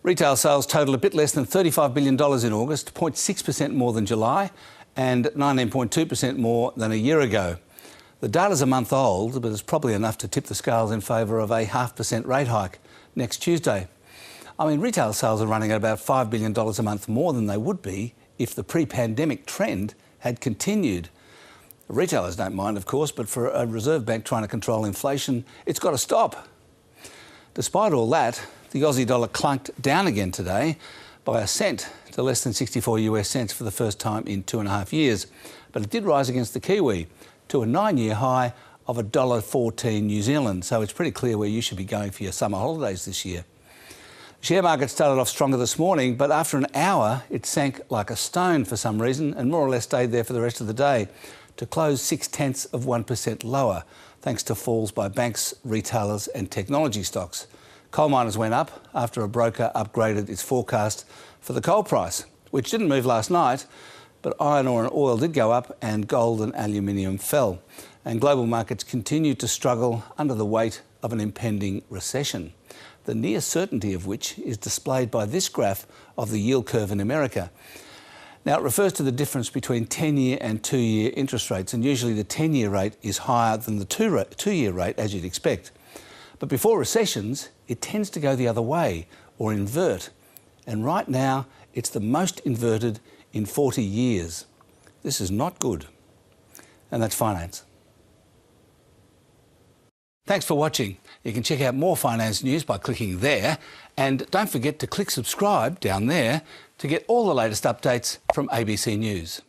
Retail sales total a bit less than $35 billion in August, 0.6% more than July and 19.2% more than a year ago. The data's a month old, but it's probably enough to tip the scales in favour of a 0.5% rate hike next Tuesday. I mean, retail sales are running at about $5 billion a month more than they would be if the pre-pandemic trend had continued. The retailers don't mind, of course, but for a Reserve Bank trying to control inflation, it's got to stop. Despite all that, the Aussie dollar clunked down again today by a cent to less than 64 US cents for the first time in 2.5 years. But it did rise against the Kiwi to a 9-year high of $1.14 New Zealand. So it's pretty clear where you should be going for your summer holidays this year. The share market started off stronger this morning, but after an hour, it sank like a stone for some reason and more or less stayed there for the rest of the day to close 0.6% lower, thanks to falls by banks, retailers and technology stocks. Coal miners went up after a broker upgraded its forecast for the coal price, which didn't move last night, but iron ore and oil did go up and gold and aluminium fell. And global markets continued to struggle under the weight of an impending recession, the near certainty of which is displayed by this graph of the yield curve in America. Now, it refers to the difference between 10-year and 2-year interest rates, and usually the 10-year rate is higher than the 2-year rate, as you'd expect. But before recessions, it tends to go the other way, or invert. And right now, it's the most inverted in 40 years. This is not good. And that's finance. Thanks for watching. You can check out more finance news by clicking there. And don't forget to click subscribe down there to get all the latest updates from ABC News.